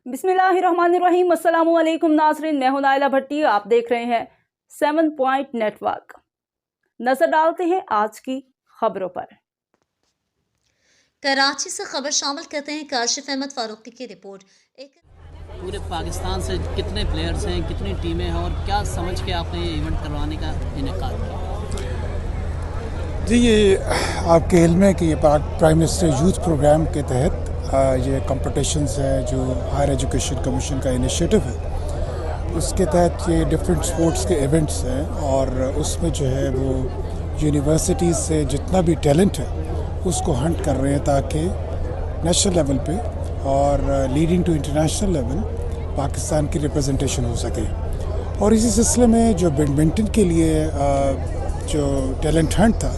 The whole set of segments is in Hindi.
बिस्मिल्लाहिर्रहमानिर्रहीम। अस्सलामु अलैकुम नाज़रीन, मैं हूं नाइला भट्टी। आप देख रहे हैं 7 पॉइंट नेटवर्क। नजर डालते हैं आज की खबरों पर। कराची से खबर शामिल करते हैं काशिफ अहमद फारूकी की रिपोर्ट। पूरे पाकिस्तान से कितने प्लेयर्स हैं, कितनी टीमें हैं और क्या समझ के आपने ये इवेंट करवाने का इनेकाद किया? जी, ये आपके इल्म है कि ये प्राइम मिनिस्टर यूथ प्रोग्राम के तहत ये कंपटीशंस है जो हायर एजुकेशन कमीशन का इनिशिएटिव है। उसके तहत ये डिफरेंट स्पोर्ट्स के इवेंट्स हैं और उसमें जो है वो यूनिवर्सिटीज़ से जितना भी टैलेंट है उसको हंट कर रहे हैं ताकि नेशनल लेवल पे और leading to international level Pakistan की रिप्रेजेंटेशन हो सके। और इसी सिलसिले में जो बैडमिंटन के लिए जो टैलेंट हंट था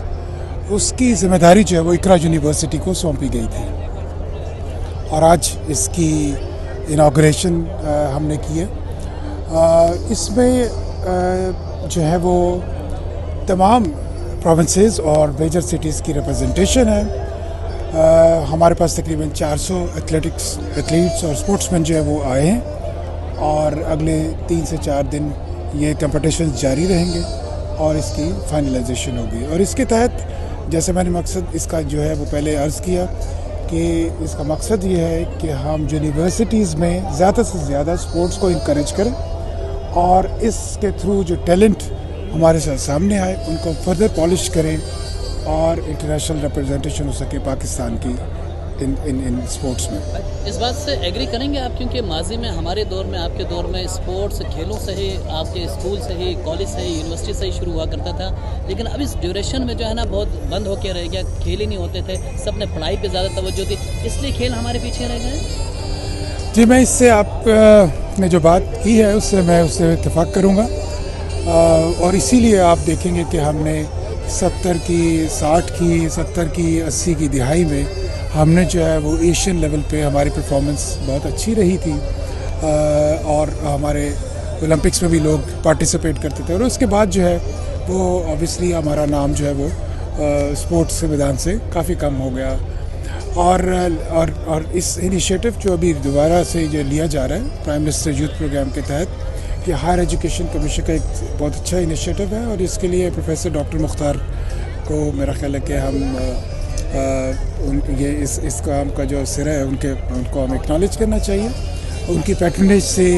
उसकी जिम्मेदारी जो है वो इकरा यूनिवर्सिटी को सौंपी गई थी और आज इसकी इनाग्रेशन हमने की है। इसमें जो है वो तमाम प्रोविंसेस और मेजर सिटीज़ की रिप्रेजेंटेशन है। हमारे पास तकरीबन 400 एथलीट्स और स्पोर्ट्समैन जो है वो आए हैं और अगले 3 से 4 दिन ये कंपटीशन जारी रहेंगे और इसकी फाइनलाइजेशन होगी। और इसके तहत जैसे मैंने मकसद इसका जो है वो पहले अर्ज़ किया कि इसका मकसद ये है कि हम यूनिवर्सिटीज़ में ज़्यादा से ज़्यादा स्पोर्ट्स को इंकरेज करें और इसके थ्रू जो टैलेंट हमारे साथ सामने आए उनको फर्दर पॉलिश करें और इंटरनेशनल रिप्रेजेंटेशन हो सके पाकिस्तान की इन स्पोर्ट्स में। इस बात से एग्री करेंगे आप, क्योंकि माजी में हमारे दौर में, आपके दौर में स्पोर्ट्स खेलों से ही, आपके स्कूल से ही, कॉलेज से ही, यूनिवर्सिटी से ही शुरू हुआ करता था, लेकिन अब इस ड्यूरेशन में जो है ना बहुत बंद होकर रह गया। खेल ही नहीं होते थे, सब ने पढ़ाई पे ज़्यादा तवज्जो दी, इसलिए खेल हमारे पीछे रह गए। जी, मैं इससे आपने जो बात की है उससे मैं उससे इत्तेफाक करूँगा और इसीलिए आप देखेंगे कि हमने 70 की, 60 की, 70 की, 80 की दिहाई में हमने जो है वो एशियन लेवल पे हमारी परफॉर्मेंस बहुत अच्छी रही थी और हमारे ओलंपिक्स में भी लोग पार्टिसिपेट करते थे। और उसके बाद जो है वो ऑब्वियसली हमारा नाम जो है वो स्पोर्ट्स के मैदान से काफ़ी कम हो गया। और इस इनिशिएटिव जो अभी दोबारा से जो लिया जा रहा है प्राइम मिनिस्टर यूथ प्रोग्राम के तहत, ये हायर एजुकेशन कमीशन का एक बहुत अच्छा इनिशिएटिव है और इसके लिए प्रोफेसर डॉक्टर मुख्तार को मेरा ख्याल है कि हम ये इस काम का जो सिरा है उनको हम एक्नॉलेज करना चाहिए। उनकी पैट्रनेज से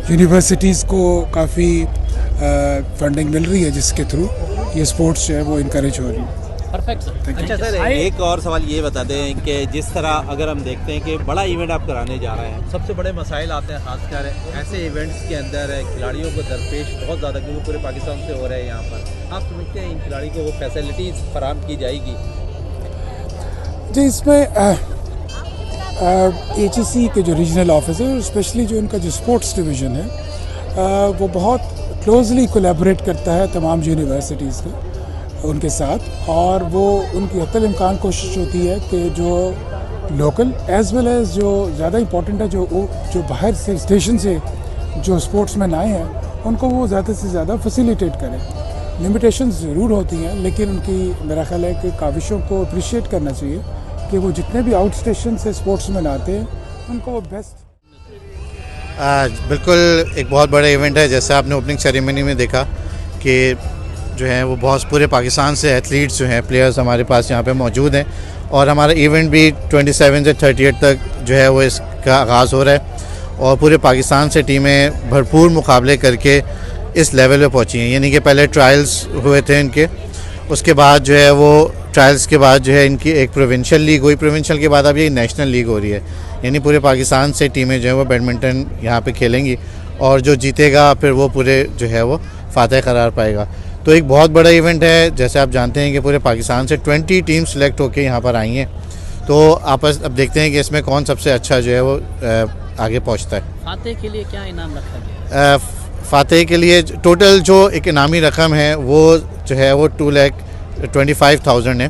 यूनिवर्सिटीज़ को काफ़ी फंडिंग मिल रही है जिसके थ्रू ये स्पोर्ट्स जो है वो इनकरेज हो रही है। Perfect sir. अच्छा सर, एक और सवाल ये बता दें कि जिस तरह अगर हम देखते हैं कि बड़ा इवेंट आप कराने जा रहे हैं, सबसे बड़े मसाइल आते हैं खासकर ऐसे इवेंट्स के अंदर खिलाड़ियों को दरपेश बहुत ज़्यादा, क्योंकि पूरे पाकिस्तान से हो रहे हैं यहाँ पर। आप समझते हैं इन खिलाड़ी को वो फैसिलिटीज़ फराहम की जाएगी? जी, इसमें HEC के जो रीजनल ऑफिस है और स्पेशली जो उनका जो स्पोर्ट्स डिवीज़न है वो बहुत क्लोजली कोलैबोरेट करता है तमाम यूनिवर्सिटीज़ के उनके साथ और वो उनकी हत्तल इम्कान कोशिश होती है कि जो लोकल एज वेल एज जो ज़्यादा इम्पोर्टेंट है जो बाहर से स्टेशन से जो स्पोर्ट्समैन आए हैं उनको वो ज़्यादा से ज़्यादा फैसिलिटेट करें। लिमिटेशंस ज़रूर होती हैं लेकिन उनकी मेरा ख्याल है कि काविशों को अप्रिशिएट करना चाहिए कि वो जितने भी आउट स्टेशन से स्पोर्ट्समैन आते हैं उनको वो बेस्ट। बिल्कुल एक बहुत बड़ा इवेंट है, जैसे आपने ओपनिंग सेरेमनी में देखा कि जो है वो बहुत पूरे पाकिस्तान से एथलीट्स जो हैं, प्लेयर्स हमारे पास यहाँ पे मौजूद हैं और हमारा इवेंट भी 27 से 38 तक जो है वो इसका आगाज़ हो रहा है और पूरे पाकिस्तान से टीमें भरपूर मुकाबले करके इस लेवल पे पहुँची हैं। यानी कि पहले ट्रायल्स हुए थे इनके, उसके बाद जो है वो ट्रायल्स के बाद जो है इनकी एक प्रोविंशियल लीग हुई, प्रोविंशियल के बाद अब ये नेशनल लीग हो रही है। यानी पूरे पाकिस्तान से टीमें जो है वो बैडमिंटन यहाँ पे खेलेंगी और जो जीतेगा फिर वो पूरे जो है वो फातह करार पाएगा। तो एक बहुत बड़ा इवेंट है। जैसे आप जानते हैं कि पूरे पाकिस्तान से 20 टीम सेलेक्ट होकर यहाँ पर आई हैं, तो आपस अब देखते हैं कि इसमें कौन सबसे अच्छा जो है वो आगे पहुँचता है। फातह के लिए क्या इनाम रखा गया? फातह के लिए टोटल जो एक इनामी रकम है वो जो है वो 2,25,000 है।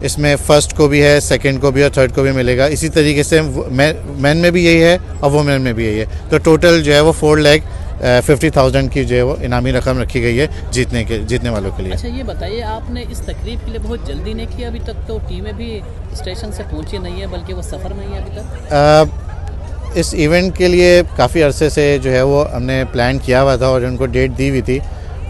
इसमें फर्स्ट को भी है, सेकंड को भी और थर्ड को भी मिलेगा। इसी तरीके से मैन में भी यही है और वुमेन में भी यही है। तो टोटल जो है वो 4,50,000 की जो है वो इनामी रकम रखी गई है जीतने वालों के लिए। अच्छा, ये बताइए, आपने इस तकरीब के लिए बहुत जल्दी नहीं किया? अभी तक तो टीमें भी स्टेशन से पहुँची नहीं है, बल्कि वो सफ़र में ही है अभी तक। इस इवेंट के लिए काफ़ी अरसे से जो है वो हमने प्लान किया हुआ था और उनको डेट दी हुई थी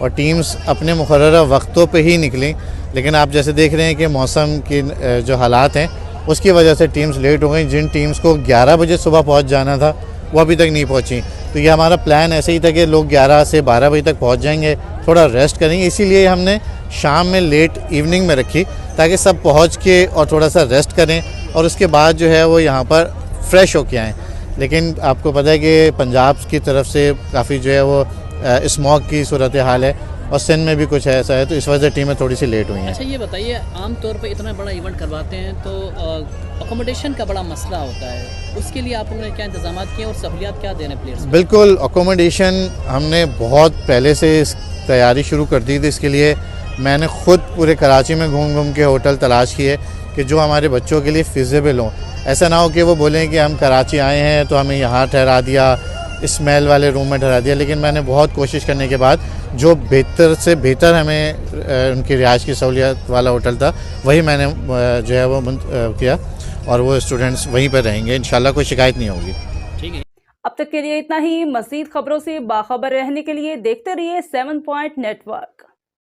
और टीम्स अपने मुकर्ररा वक्तों पे ही निकली, लेकिन आप जैसे देख रहे हैं कि मौसम की जो हालात हैं उसकी वजह से टीम्स लेट हो गई। जिन टीम्स को 11 बजे सुबह पहुंच जाना था वो अभी तक नहीं पहुंची। तो ये हमारा प्लान ऐसे ही था कि लोग 11 से 12 बजे तक पहुंच जाएंगे, थोड़ा रेस्ट करेंगे, इसीलिए हमने शाम में लेट इवनिंग में रखी ताकि सब पहुंच के और थोड़ा सा रेस्ट करें और उसके बाद जो है वो यहाँ पर फ्रेश होके आएँ। लेकिन आपको पता है कि पंजाब की तरफ से काफ़ी जो है वो स्मॉग की सूरत हाल है और सिंध में भी कुछ ऐसा है, तो इस वजह से टीमें थोड़ी सी लेट हुई हैं। अच्छा ये बताइए, आम तौर पे इतना बड़ा इवेंट करवाते हैं तो अकोमोडेशन का बड़ा मसला होता है, उसके लिए आप लोगों ने क्या इंतजाम किए और सहूलियात क्या देने प्लेयर्स? बिल्कुल, अकोमोडेशन हमने बहुत पहले से तैयारी शुरू कर दी थी। इसके लिए मैंने ख़ुद पूरे कराची में घूम घूम के होटल तलाश किए कि जो हमारे बच्चों के लिए फिजिबल हों। ऐसा ना हो कि वो बोलें कि हम कराची आए हैं तो हमें यहाँ ठहरा दिया, स्मेल वाले रूम में ठहरा दिया। लेकिन मैंने बहुत कोशिश करने के बाद जो बेहतर से बेहतर हमें उनकी रिहाइश की सहूलियत वाला होटल था वही मैंने जो है वो किया और वो स्टूडेंट्स वहीं पर रहेंगे, इंशाल्लाह कोई शिकायत नहीं होगी। ठीक है। अब तक के लिए इतना ही। मज़ीद खबरों से बाखबर रहने के लिए देखते रहिए 7 पॉइंट नेटवर्क।